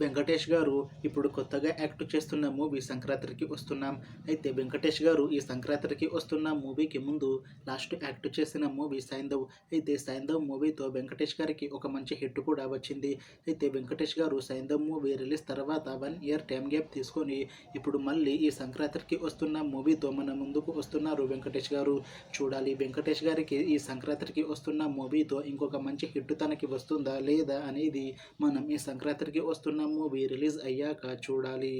వెంకటేష్ గారు ఇప్పుడు కొత్తగా యాక్ట్ చేస్తున్న మూవీ సంక్రాంతికి వస్తున్నాం. అయితే వెంకటేష్ గారు ఈ సంక్రాంతికి వస్తున్న మూవీకి ముందు లాస్ట్ యాక్ట్ చేసిన మూవీ సైంధవ్. అయితే సైంధవ్ మూవీతో వెంకటేష్ గారికి ఒక మంచి హిట్ కూడా వచ్చింది. అయితే వెంకటేష్ గారు సైంధవ్ మూవీ రిలీజ్ తర్వాత 1 ఇయర్ టైం గ్యాప్ తీసుకొని ఇప్పుడు మళ్ళీ ఈ సంక్రాంతికి వస్తున్న మూవీతో మన ముందుకు వస్తున్నారు వెంకటేష్ గారు. చూడాలి వెంకటేష్ గారికి ఈ సంక్రాంతికి వస్తున్న మూవీతో ఇంకొక మంచి హిట్ తనకి వస్తుందా లేదా అనేది మనం ఈ సంక్రాంతికి వస్తున్న మూవీ రిలీజ్ అయ్యాక చూడాలి.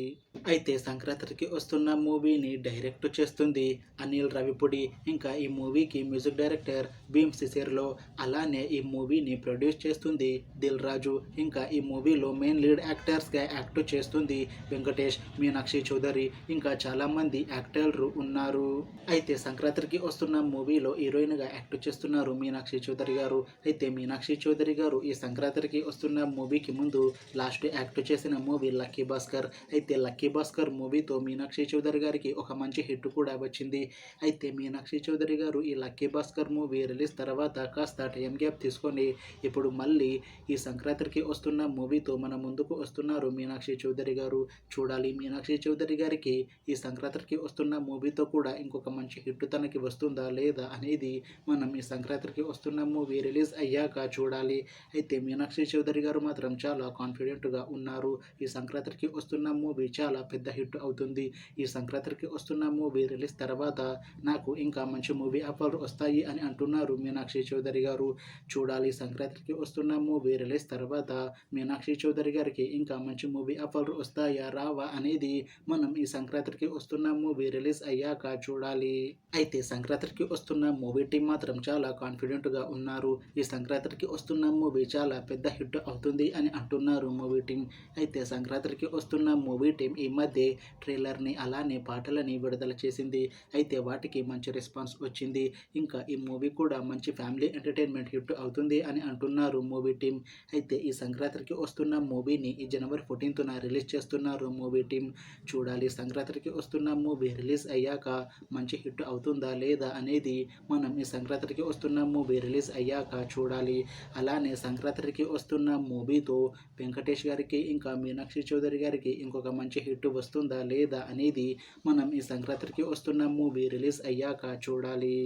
అయితే సంక్రాంతికి వస్తున్న మూవీని డైరెక్ట్ చేస్తుంది అనిల్ రావిపూడి. ఇంకా ఈ మూవీకి మ్యూజిక్ డైరెక్టర్ భీమ్ సిసిర్లో. అలానే ఈ మూవీని ప్రొడ్యూస్ చేస్తుంది దిల్ రాజు. ఇంకా ఈ మూవీలో మెయిన్ లీడ్ యాక్టర్స్గా యాక్ట్ చేస్తుంది వెంకటేష్, మీనాక్షి చౌదరి, ఇంకా చాలామంది యాక్టర్లు ఉన్నారు. అయితే సంక్రాంతికి వస్తున్న మూవీలో హీరోయిన్గా యాక్ట్ చేస్తున్నారు మీనాక్షి చౌదరి గారు. అయితే మీనాక్షి చౌదరి గారు ఈ సంక్రాంతికి వస్తున్న మూవీకి ముందు లాస్ట్ యాక్ట్ చేసిన మూవీ లక్కీ భాస్కర్. అయితే లక్కీ భాస్కర్ మూవీతో మీనాక్షి చౌదరి గారికి ఒక మంచి హిట్ కూడా వచ్చింది. అయితే మీనాక్షి చౌదరి గారు ఈ లక్కీ భాస్కర్ మూవీ రిలీజ్ తర్వాత కాస్త టైం గ్యాప్ తీసుకొని ఇప్పుడు మళ్ళీ ఈ సంక్రాంతికి వస్తున్న మూవీతో మన ముందుకు వస్తున్నారు మీనాక్షి చౌదరి గారు. చూడాలి మీనాక్షి చౌదరి గారికి ఈ సంక్రాంతికి వస్తున్న మూవీతో కూడా ఇంకొక మంచి హిట్ తనకి వస్తుందా లేదా అనేది మనం ఈ సంక్రాంతికి వస్తున్న మూవీ రిలీజ్ అయ్యాక చూడాలి. అయితే మీనాక్షి చౌదరి గారు మాత్రం చాలా కాన్ఫిడెంట్గా ఉన్నారు. ఈ సంక్రాంతికి వస్తున్న మూవీ చాలా పెద్ద హిట్ అవుతుంది. ఈ సంక్రాంతికి వస్తున్న మూవీ రిలీజ్ తర్వాత నాకు ఇంకా మంచి మూవీ ఆఫర్లు వస్తాయి అని అంటున్నారు మీనాక్షి చౌదరి గారు. చూడాలి సంక్రాంతికి వస్తున్న మూవీ రిలీజ్ తర్వాత మీనాక్షి చౌదరి గారికి ఇంకా మంచి మూవీ ఆఫర్లు వస్తాయా రావా అనేది మనం ఈ సంక్రాంతికి వస్తున్న మూవీ రిలీజ్ అయ్యాక చూడాలి. అయితే సంక్రాంతికి వస్తున్న మూవీ టీం మాత్రం చాలా కాన్ఫిడెంట్గా ఉన్నారు. ఈ సంక్రాంతికి వస్తున్న మూవీ చాలా పెద్ద హిట్ అవుతుంది అని అంటున్నారు మూవీ టీం. అయితే సంక్రాంతికి వస్తున్న మూవీ టీం ఈ మధ్య ట్రైలర్ని అలానే పాటలని విడుదల చేసింది. అయితే వాటికి మంచి రెస్పాన్స్ వచ్చింది. ఇంకా ఈ మూవీ కూడా మంచి ఫ్యామిలీ ఎంటర్టైన్మెంట్ హిట్ అవుతుంది అని అంటున్నారు మూవీ టీం. అయితే ఈ సంక్రాంతికి వస్తున్న మూవీని ఈ జనవరి 14న రిలీజ్ చేస్తున్నారు మూవీ టీం. చూడాలి సంక్రాంతికి వస్తున్న మూవీ రిలీజ్ అయ్యాక మంచి హిట్ అవుతుందా లేదా అనేది మనం ఈ సంక్రాంతికి వస్తున్న మూవీ రిలీజ్ అయ్యాక చూడాలి. అలానే సంక్రాంతికి వస్తున్న మూవీతో వెంకటేష్ గారికి ఇంకా మీనాక్షి చౌదరి గారికి ఇంకొక మంచి హిట్ వస్తుందా లేదా అనేది మనం ఈ సంక్రాంతికి వస్తున్న మూవీ రిలీజ్ అయ్యాక చూడాలి.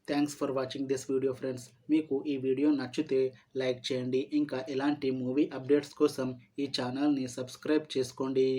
Thanks for watching this video friends. మీకు ఈ వీడియో నచ్చితే లైక్ చేయండి. ఇంకా ఇలాంటి మూవీ అప్డేట్స్ కోసం ఈ ఛానల్ని సబ్స్క్రైబ్ చేసుకోండి.